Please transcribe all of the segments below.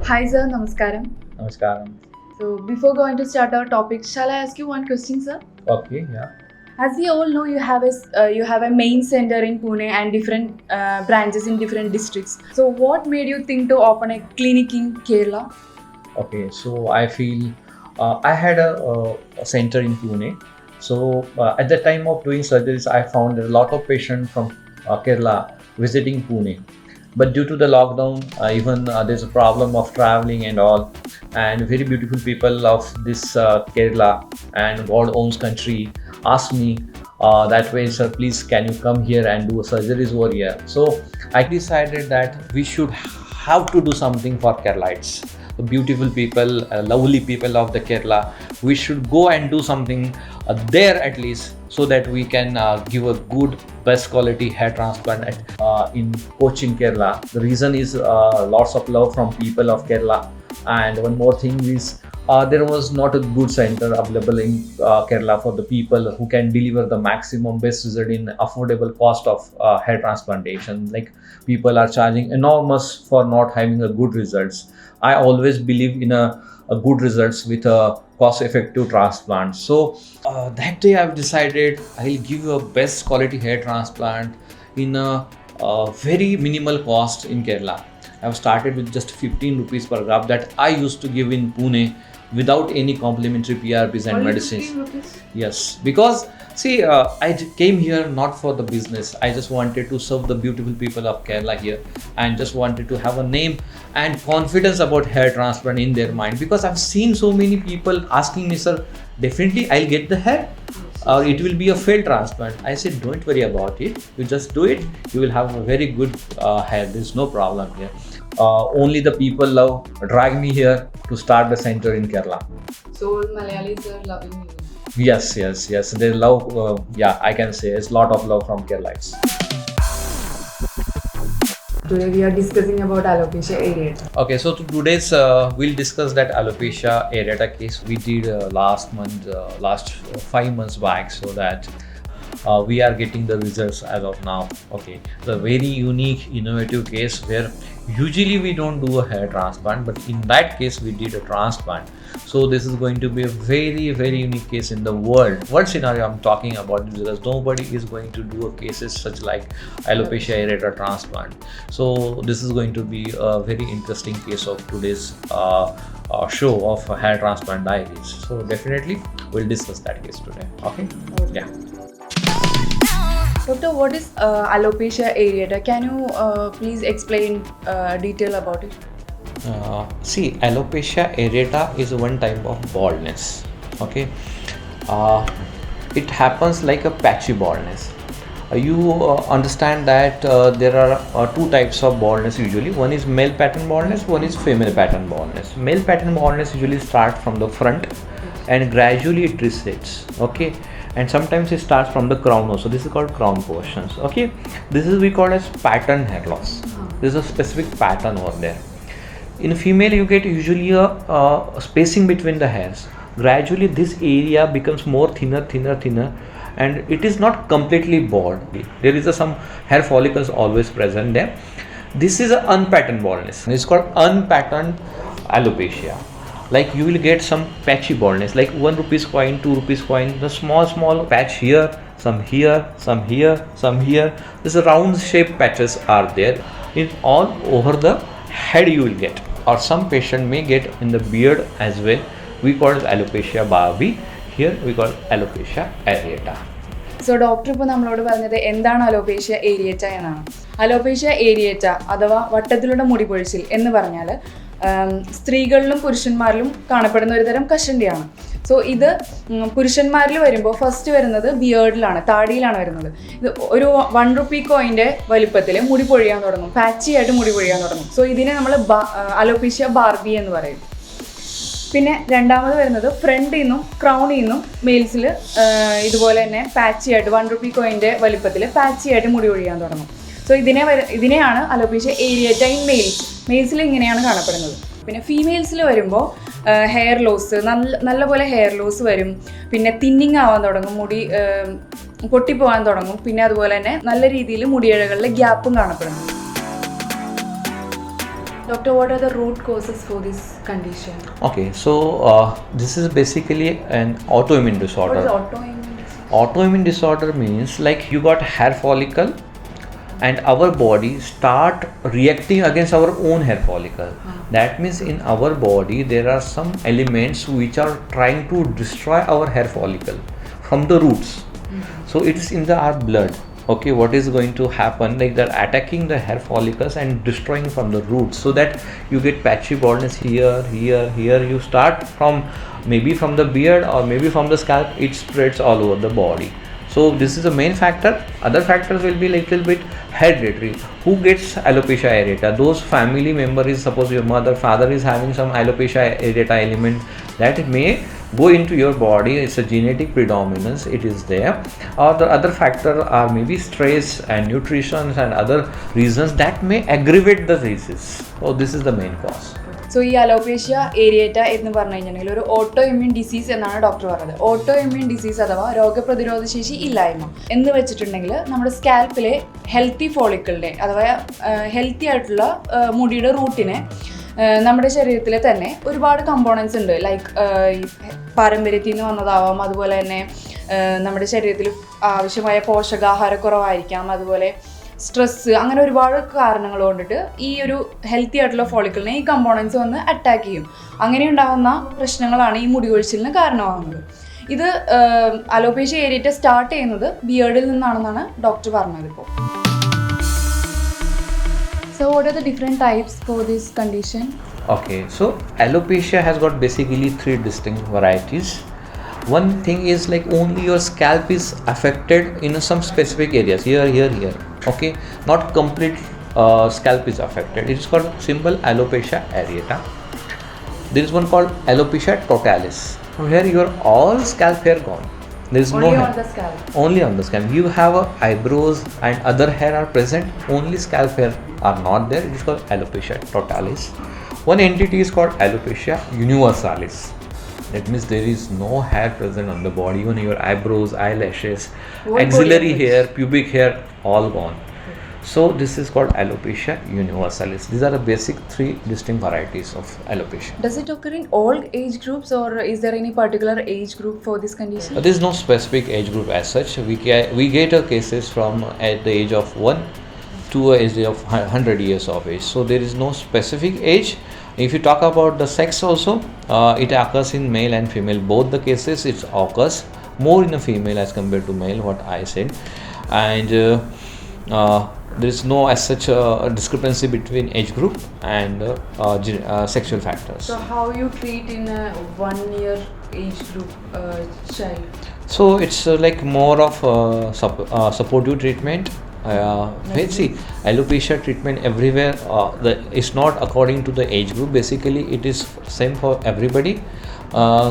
Hi sir, namaskaram. Namaskaram. So before going to start our topic, shall I ask you one question, sir? Okay, yeah. As we all know, you have a main center in Pune and different branches in different districts. So what made you think to open a clinic in Kerala? Okay, so I feel I had a center in Pune. So at the time of doing surgeries, I found a lot of patients from Kerala visiting Pune. But due to the lockdown, even there's a problem of traveling and all. And very beautiful people of this Kerala and God owns country asked me that way, sir, please can you come here and do surgeries over here? So I decided that we should have to do something for Keralites, the beautiful people, lovely people of the Kerala. We should go and do something there at least, so that we can give a good, best quality hair transplant in Cochin, Kerala. The reason is lots of love from people of Kerala, and one more thing is there was not a good center available in Kerala for the people who can deliver the maximum best result in affordable cost of hair transplantation. Like, people are charging enormous for not having a good results. I always believe in a good results with a cost effective transplant. So that day I've decided I'll give you a best quality hair transplant in a very minimal cost in Kerala. I've started with just 15 rupees per graft that I used to give in Pune without any complimentary PRPs and Only medicines. 15 rupees? Yes, because see, came here not for the business. I just wanted to serve the beautiful people of Kerala here, and just wanted to have a name and confidence about hair transplant in their mind. Because I've seen so many people asking me, sir, definitely I'll get the hair, or it will be a failed transplant. I said, don't worry about it. You just do it. You will have a very good hair. There's no problem here. Only the people love drag me here to start the center in Kerala. So Malayalis are loving you. Yes, yes, yes. They love. Yeah, I can say it's a lot of love from Keralites. Today we are discussing about alopecia areata. Okay, so today's we'll discuss that alopecia areata case we did last 5 months back, so that we are getting the results as of now. Okay, it's a very unique, innovative case where usually we don't do a hair transplant, but in that case we did a transplant. So this is going to be a very, very unique case in the world scenario. I'm talking about it because nobody is going to do a cases such like alopecia areata transplant. So this is going to be a very interesting case of today's show of hair transplant diaries. So definitely we'll discuss that case today. Okay. Yeah. Doctor, what is alopecia areata? Can you please explain detail about it? See, alopecia areata is one type of baldness. Okay, it happens like a patchy baldness. You understand that there are two types of baldness usually. One is male pattern baldness, one is female pattern baldness. Male pattern baldness usually starts from the front and gradually it recedes. Okay, and sometimes it starts from the crown also. This is called crown portions. Okay, this is we call as pattern hair loss. There is a specific pattern over there. In female, you get usually a spacing between the hairs. Gradually, this area becomes more thinner, and it is not completely bald. There is some hair follicles always present there. This is an unpatterned baldness. It's called unpatterned alopecia. Like, you will get some patchy baldness, like 1 rupees coin, 2 rupees coin, the small patch here, some here, some here, some here. These round shaped patches are there. In all over the head you will get, or some patient may get in the beard as well. We call it alopecia barbi. Here we call alopecia areata. So doctor ഇപ്പോൾ നമ്മളോട് പറഞ്ഞത് എന്താണ് alopecia ഏരിയറ്റ എന്നാണ്. Alopecia ഏരിയറ്റ അഥവാ വട്ടത്തിലുള്ള മുടി പൊഴിച്ചിൽ എന്ന് പറഞ്ഞാൽ സ്ത്രീകളിലും പുരുഷന്മാരിലും കാണപ്പെടുന്ന ഒരു തരം കഷണ്ടിയാണ്. സോ ഇത് പുരുഷന്മാരിൽ വരുമ്പോൾ ഫസ്റ്റ് വരുന്നത് ബിയേർഡിലാണ്, താടിയിലാണ് വരുന്നത്. ഇത് ഒരു 1 rupee കോയിൻ്റെ വലിപ്പത്തിൽ മുടി പൊഴിയാൻ തുടങ്ങും, പാച്ചി ആയിട്ട് മുടി പൊഴിയാൻ തുടങ്ങും. സോ ഇതിനെ നമ്മൾ അലോപേഷ്യ ബാർബി എന്ന് പറയും. പിന്നെ രണ്ടാമത് വരുന്നത് ഫ്രണ്ടിൽ നിന്നും ക്രൗണിൽ നിന്നും മെയിൽസിൽ ഇതുപോലെ തന്നെ പാച്ചി ആയിട്ട് 1 rupee കോയിൻ്റെ വലിപ്പത്തിൽ പാച്ചി ആയിട്ട് മുടി പൊഴിയാൻ തുടങ്ങും. സോ ഇതിനെയാണ് അലോപേഷ്യ ഏരിയറ്റ ഇൻ മെയിൽസിൽ ഇങ്ങനെയാണ് കാണപ്പെടുന്നത്. പിന്നെ ഫീമെയിൽസിൽ വരുമ്പോൾ ഹെയർ ലോസ്, നല്ലപോലെ ഹെയർ ലോസ് വരും. പിന്നെ തിന്നിങ് ആവാൻ തുടങ്ങും, മുടി പൊട്ടിപ്പോകാൻ തുടങ്ങും. പിന്നെ അതുപോലെ തന്നെ നല്ല രീതിയിൽ മുടിയിഴകളിൽ ഗ്യാപ്പും കാണപ്പെടുന്നു. Doctor, what are the root causes for this condition? Okay, so this is basically an autoimmune disorder. What is autoimmune disease? Autoimmune disorder means like you got hair follicle and our body start reacting against our own hair follicle. That means in our body there are some elements which are trying to destroy our hair follicle from the roots. So it's in our blood. Okay, what is going to happen, like they're attacking the hair follicles and destroying from the roots, so that you get patchy baldness here. You start from maybe from the beard or maybe from the scalp, it spreads all over the body. So this is the main factor. Other factors will be little bit hereditary. Who gets alopecia areata? Those family member is, suppose your mother, father is having some alopecia areata element, that may go into your body. It's a genetic predominance, it is there. Or the other factor are maybe stress and nutrition and other reasons that may aggravate the disease. So this is the main cause. So ഈ alopecia areata എന്ന് പറഞ്ഞു കഴിഞ്ഞിട്ടുണ്ടെങ്കിൽ ഒരു auto immune disease എന്നാണ് doctor പറഞ്ഞത്. Auto immune disease അഥവാ രോഗപ്രതിരോധ ശേഷി ഇല്ലായ്മ എന്ന് വെച്ചിട്ടുണ്ടെങ്കിൽ നമ്മുടെ സ്കാൽപ്പിലെ ഹെൽത്തി ഫോളിക്കിളിനെ അഥവാ ഹെൽത്തി ആയിട്ടുള്ള മുടിയുടെ റൂട്ടിനെ നമ്മുടെ ശരീരത്തിൽ തന്നെ ഒരുപാട് കമ്പോണൻസ് ഉണ്ട്. ലൈക്ക് പാരമ്പര്യത്തിൽ നിന്ന് വന്നതാവാം, അതുപോലെ തന്നെ നമ്മുടെ ശരീരത്തിൽ ആവശ്യമായ പോഷകാഹാരക്കുറവായിരിക്കാം, അതുപോലെ സ്ട്രെസ്സ്, അങ്ങനെ ഒരുപാട് കാരണങ്ങൾ കൊണ്ടിട്ട് ഈ ഒരു ഹെൽത്തി ആയിട്ടുള്ള ഫോളിക്കിളിനെ ഈ കമ്പോണൻസ് വന്ന് അറ്റാക്ക് ചെയ്യും. അങ്ങനെ ഉണ്ടാകുന്ന പ്രശ്നങ്ങളാണ് ഈ മുടി കൊഴിച്ചിലിന് കാരണമാകുന്നത്. ഇത് അലോപേഷ്യ ഏരിയേറ്റ സ്റ്റാർട്ട് ചെയ്യുന്നത് ബിയേർഡിൽ നിന്നാണെന്നാണ് ഡോക്ടർ പറഞ്ഞത് ഇപ്പോൾ. So what are the different types for this condition? Okay, so alopecia has got basically 3 distinct varieties. One thing is like only your scalp is affected in some specific areas, here. Okay, not complete scalp is affected. It is called simple alopecia areata. There is one called alopecia totalis, where your all scalp hair gone. There is Only no hair. on the scalp. Only on the scalp. You have eyebrows and other hair are present, only scalp hair are not there. It is called alopecia totalis. One entity is called alopecia universalis. That means there is no hair present on the body, even your eyebrows, eyelashes, axillary hair, pubic hair, all gone. So this is called alopecia universalis. These are the basic 3 distinct varieties of alopecia. Does it occur in all age groups, or is there any particular age group for this condition? There is no specific age group as such. We get cases from at the age of 1 to age of 100 years of age. So there is no specific age. If you talk about the sex also, it occurs in male and female. Both the cases it occurs more in a female as compared to male, what I said. And there is no as such discrepancy between age group and sexual factors. So how you treat in a 1 year age group child? So it's like more of supportive treatment. See, alopecia treatment everywhere is not according to the age group. Basically it is same for everybody.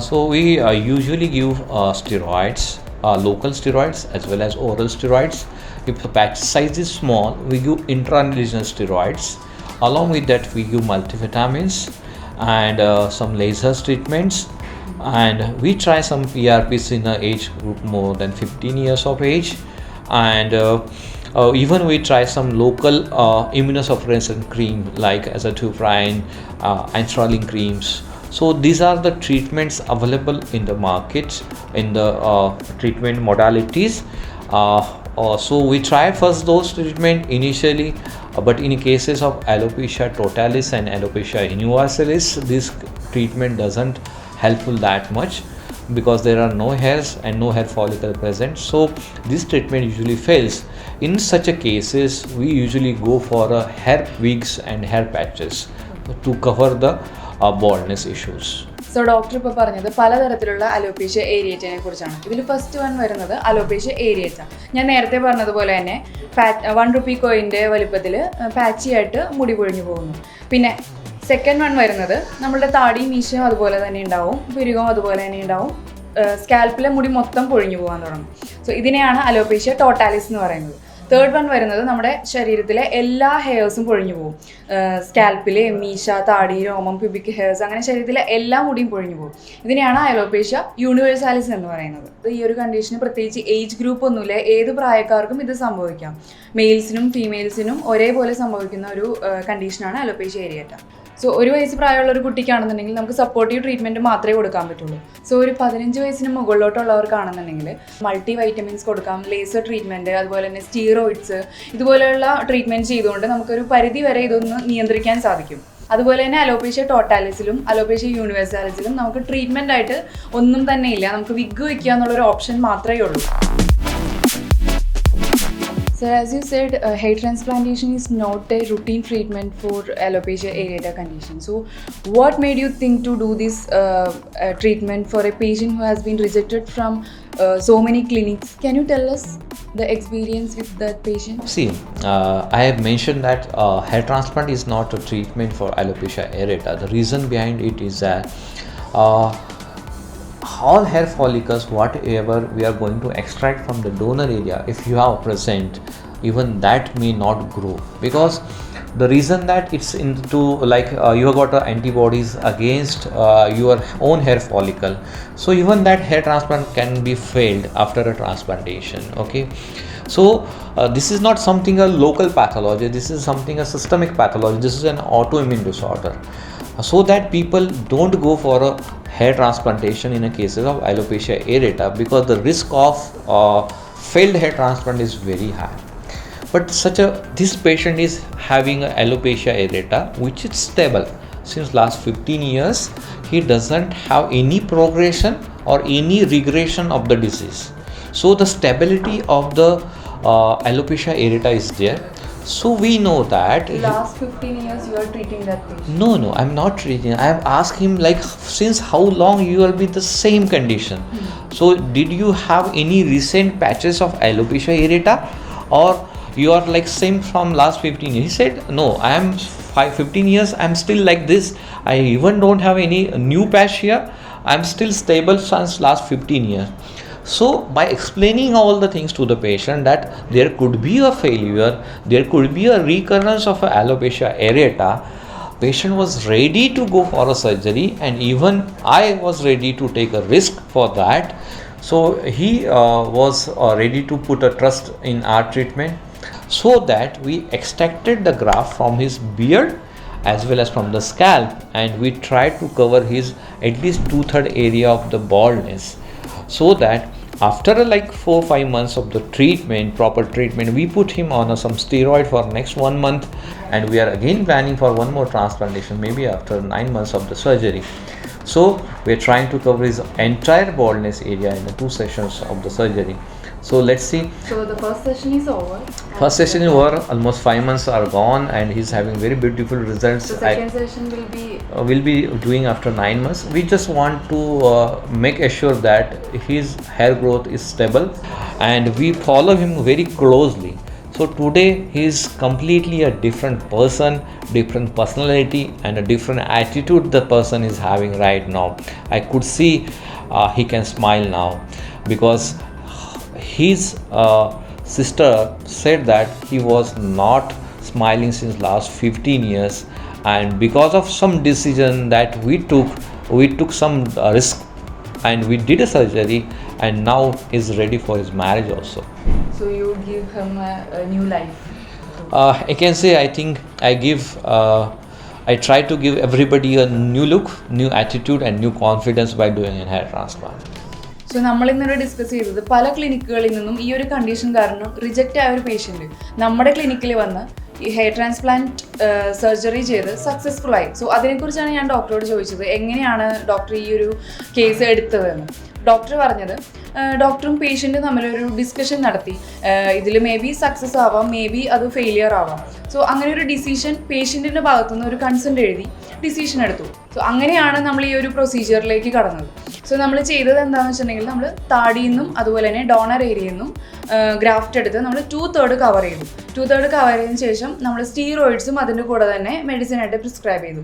So we usually give steroids, local steroids as well as oral steroids. If the patch size is small, we give intralesional steroids. Along with that we give multivitamins and some laser treatments, and we try some PRPs in the age group more than 15 years of age, and even we try some local immunosuppressant cream like azathioprine, anthraline creams. So these are the treatments available in the market, in the treatment modalities. So we try first those treatment initially, but in cases of alopecia totalis and alopecia universalis, this treatment doesn't helpful that much because there are no hairs and no hair follicle present. So this treatment usually fails. In such a cases, we usually go for hair wigs and hair patches to cover the baldness issues. So doctor ഇപ്പോൾ പറഞ്ഞത് പലതരത്തിലുള്ള alopecia ഏരിയേറ്റയെ കുറിച്ചാണ്. ഇതിൽ first one വരുന്നത് alopecia areata. ഞാൻ നേരത്തെ പറഞ്ഞതുപോലെ തന്നെ 1 rupee കോയിൻ്റെ വലുപ്പത്തിൽ പാച്ചിയായിട്ട് മുടി പൊഴിഞ്ഞു പോകുന്നു. പിന്നെ സെക്കൻഡ് വൺ വരുന്നത് നമ്മളുടെ താടിയും മീശയും അതുപോലെ തന്നെ ഉണ്ടാവും, പുരുകവും അതുപോലെ തന്നെ ഉണ്ടാവും, സ്കാൽപ്പിലെ മുടി മൊത്തം പൊഴിഞ്ഞു പോകാൻ തുടങ്ങും. സോ ഇതിനെയാണ് അലോപേഷ്യ ടോട്ടാലിസ് എന്ന് പറയുന്നത്. തേർഡ് വൺ വരുന്നത് നമ്മുടെ ശരീരത്തിലെ എല്ലാ ഹെയർസും പൊഴിഞ്ഞു പോകും. സ്കാൽപ്പിലെ മീശ, താടി, രോമം, പ്യൂബിക് ഹെയർസ്, അങ്ങനെ ശരീരത്തിലെ എല്ലാ മുടിയും പൊഴിഞ്ഞു പോകും. ഇതിനെയാണ് അലോപേഷ്യ യൂണിവേഴ്സാലിസ് എന്ന് പറയുന്നത്. ഈ ഒരു കണ്ടീഷന് പ്രത്യേകിച്ച് ഏജ് ഗ്രൂപ്പ് ഒന്നുമില്ല, ഏത് പ്രായക്കാർക്കും ഇത് സംഭവിക്കാം. മെയിൽസിനും ഫീമെയിൽസിനും ഒരേപോലെ സംഭവിക്കുന്ന ഒരു കണ്ടീഷനാണ് അലോപേഷ്യ ഏരിയേറ്റ. സോ 1 വയസ്സ് പ്രായമുള്ള ഒരു കുട്ടിക്കാണെന്നുണ്ടെങ്കിൽ നമുക്ക് സപ്പോർട്ടീവ് ട്രീറ്റ്മെൻറ്റ് മാത്രമേ കൊടുക്കാൻ പറ്റുള്ളൂ. സോ ഒരു 15 വയസ്സിന് മുകളിലോട്ടുള്ളവർക്കാണെന്നുണ്ടെങ്കിൽ മൾട്ടി വൈറ്റമിൻസ് കൊടുക്കാം, ലേസർ ട്രീറ്റ്മെൻറ്റ്, അതുപോലെ തന്നെ സ്റ്റീറോയിഡ്സ്, ഇതുപോലെയുള്ള ട്രീറ്റ്മെൻറ്റ് ചെയ്തുകൊണ്ട് നമുക്കൊരു പരിധി വരെ ഇതൊന്ന് നിയന്ത്രിക്കാൻ സാധിക്കും. അതുപോലെ തന്നെ അലോപേഷ്യ ടോട്ടാലിസിലും അലോപേഷ്യ യൂണിവേഴ്സാലിസിലും നമുക്ക് ട്രീറ്റ്മെൻ്റ് ആയിട്ട് ഒന്നും തന്നെ ഇല്ല, നമുക്ക് വിഗ് വയ്ക്കുക എന്നുള്ളൊരു ഓപ്ഷൻ മാത്രമേ ഉള്ളൂ. So as you said, hair transplantation is not a routine treatment for alopecia areata condition. So what made you think to do this treatment for a patient who has been rejected from so many clinics? Can you tell us the experience with that patient? See, I have mentioned that hair transplant is not a treatment for alopecia areata. The reason behind it is that all hair follicles, whatever we are going to extract from the donor area, if you have present, even that may not grow, because the reason that it's into like you have got antibodies against your own hair follicle, so even that hair transplant can be failed after a transplantation. Okay, so this is not something a local pathology, this is something a systemic pathology, this is an autoimmune disorder, so that people don't go for a hair transplantation in a cases of alopecia areata, because the risk of failed hair transplant is very high. But this patient is having a alopecia areata which is stable since last 15 years. He doesn't have any progression or any regression of the disease, so the stability of the alopecia areata is there. So we know that Last 15 years you are treating that patient? No, I'm not treating. I have asked him like, since how long you will be the same condition? So did you have any recent patches of alopecia areata, or you are like same from last 15 years? He said, no, I am 15 years, I am still like this. I even don't have any new patch here. I am still stable since last 15 years. So by explaining all the things to the patient that there could be a failure, there could be a recurrence of alopecia areata, patient was ready to go for a surgery, and even I was ready to take a risk for that. So he was ready to put a trust in our treatment, so that we extracted the graft from his beard as well as from the scalp, and we tried to cover his at least 2/3 area of the baldness, so that after like 4-5 months of the treatment, proper treatment, we put him on some steroid for next 1 month, and we are again planning for one more transplantation maybe after 9 months of the surgery. So we are trying to cover his entire baldness area in the 2 sessions of the surgery. So let's see. So the first session is over. First session is over, almost 5 months are gone, and he's having very beautiful results. So second session Will be doing after 9 months. We just want to make assure that his hair growth is stable, and we follow him very closely. So today he is completely a different person, different personality, and a different attitude the person is having right now. I could see he can smile now, because his sister said that he was not smiling since last 15 years, and because of some decision that we took some risk, and we did a surgery, and now he's ready for his marriage also. So you give him a new life? I can say, I think I try to give everybody a new look, new attitude, and new confidence by doing a hair transplant. So നമ്മളിന്നൊരു discuss ചെയ്തത് പല ക്ലിനിക്കുകളിൽ നിന്നും ഈ ഒരു condition കാരണം reject ആയ ഒരു patient നമ്മുടെ ക്ലിനിക്കിൽ വന്ന് ഈ ഹെയർ ട്രാൻസ്പ്ലാന്റ് സർജറി ചെയ്ത് സക്സസ്ഫുൾ ആയി. സോ അതിനെക്കുറിച്ചാണ് ഞാൻ ഡോക്ടറോട് ചോദിച്ചത്, എങ്ങനെയാണ് ഡോക്ടർ ഈ ഒരു കേസ് എടുത്തതെന്ന്. ഡോക്ടർ പറഞ്ഞത് ഡോക്ടറും പേഷ്യൻറ്റും തമ്മിലൊരു ഡിസ്കഷൻ നടത്തി. ഇതിൽ മേ ബി സക്സസ് ആവാം, മേ ബി അത് ഫെയിലിയർ ആവാം. സോ അങ്ങനെ ഒരു ഡിസിഷൻ പേഷ്യൻറ്റിൻ്റെ ഭാഗത്തുനിന്ന് ഒരു കൺസെൻറ്റ് എഴുതി ഡിസിഷൻ എടുത്തു. സോ അങ്ങനെയാണ് നമ്മൾ ഈ ഒരു പ്രൊസീജിയറിലേക്ക് കടന്നത്. സോ നമ്മൾ ചെയ്തത് എന്താണെന്ന് വെച്ചിട്ടുണ്ടെങ്കിൽ നമ്മൾ താടിയിൽ നിന്നും അതുപോലെ തന്നെ ഡോണർ ഏരിയയിൽ നിന്നും ഗ്രാഫ്റ്റ് എടുത്ത് നമ്മൾ 2/3 കവർ ചെയ്തു. 2/3 കവർ ചെയ്തതിന് ശേഷം നമ്മൾ സ്റ്റീറോയിഡ്സും അതിൻ്റെ കൂടെ തന്നെ മെഡിസിനായിട്ട് പ്രിസ്ക്രൈബ് ചെയ്തു.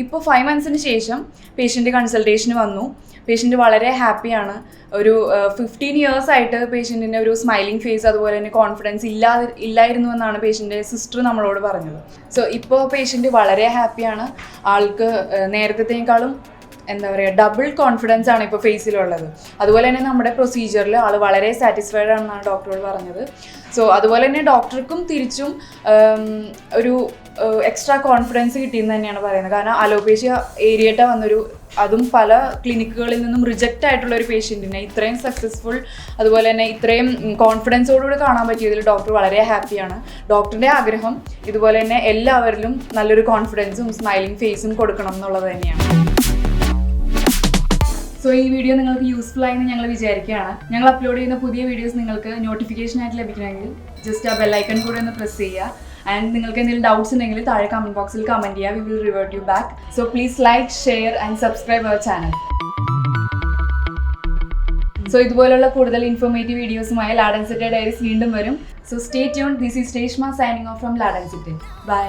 ഇപ്പോൾ 5 monthsന് ശേഷം പേഷ്യൻ്റ് കൺസൾട്ടേഷന് വന്നു. പേഷ്യൻ്റ് വളരെ ഹാപ്പിയാണ്. ഒരു 15 years ആയിട്ട് പേഷ്യൻറ്റിൻ്റെ ഒരു സ്മൈലിംഗ് ഫേസ് അതുപോലെ തന്നെ കോൺഫിഡൻസ് ഇല്ലായിരുന്നു എന്നാണ് പേഷ്യൻ്റെ സിസ്റ്റർ നമ്മളോട് പറഞ്ഞത്. സോ ഇപ്പോൾ പേഷ്യൻ്റ് വളരെ ഹാപ്പിയാണ്. ആൾക്ക് നേരത്തേക്കാളും എന്താ പറയുക ഡബിൾ കോൺഫിഡൻസ് ആണ് ഇപ്പോൾ ഫേസിലുള്ളത്. അതുപോലെ തന്നെ നമ്മുടെ പ്രൊസീജിയറിൽ ആൾ വളരെ സാറ്റിസ്ഫൈഡ് ആണെന്നാണ് ഡോക്ടറോട് പറഞ്ഞത്. സോ അതുപോലെ തന്നെ ഡോക്ടർക്കും തിരിച്ചും ഒരു എക്സ്ട്രാ കോൺഫിഡൻസ് കിട്ടിയെന്ന് തന്നെയാണ് പറയുന്നത്. കാരണം അലോപേഷ്യ ഏരിയേറ്റ വന്നൊരു അതും പല ക്ലിനിക്കുകളിൽ നിന്നും റിജക്റ്റ് ആയിട്ടുള്ള ഒരു പേഷ്യൻറ്റിനെ ഇത്രയും സക്സസ്ഫുൾ അതുപോലെ തന്നെ ഇത്രയും കോൺഫിഡൻസോടുകൂടി കാണാൻ പറ്റിയതിൽ ഡോക്ടർ വളരെ ഹാപ്പിയാണ്. ഡോക്ടറിൻ്റെ ആഗ്രഹം ഇതുപോലെ തന്നെ എല്ലാവരിലും നല്ലൊരു കോൺഫിഡൻസും സ്മൈലിംഗ് ഫേസും കൊടുക്കണം എന്നുള്ളത് തന്നെയാണ്. സോ ഈ വീഡിയോ നിങ്ങൾക്ക് യൂസ്ഫുൾ ആയെന്ന് ഞങ്ങൾ വിചാരിക്കുകയാണ്. ഞങ്ങൾ അപ്ലോഡ് ചെയ്യുന്ന പുതിയ വീഡിയോസ് നിങ്ങൾക്ക് നോട്ടിഫിക്കേഷനായിട്ട് ലഭിക്കണമെങ്കിൽ ജസ്റ്റ് ആ ബെല്ലൈക്കൺ കൂടെ ഒന്ന് പ്രസ് ചെയ്യുക. ആൻഡ് നിങ്ങൾക്ക് എന്തെങ്കിലും ഡൗട്ട്സ് ഉണ്ടെങ്കിൽ താഴെ കമൻറ്റ് ബോക്സിൽ കമൻറ്റ് ചെയ്യുക. We will revert you back. So please like, share and subscribe our channel. So ഇതുപോലുള്ള കൂടുതൽ ഇൻഫോർമേറ്റീവ് വീഡിയോസുമായി ലാഡൻ സിറ്റി ഡയറീസ് വീണ്ടും വരും. So stay tune. This is Reshma signing off from ലാഡൻ സിറ്റി. ബൈ.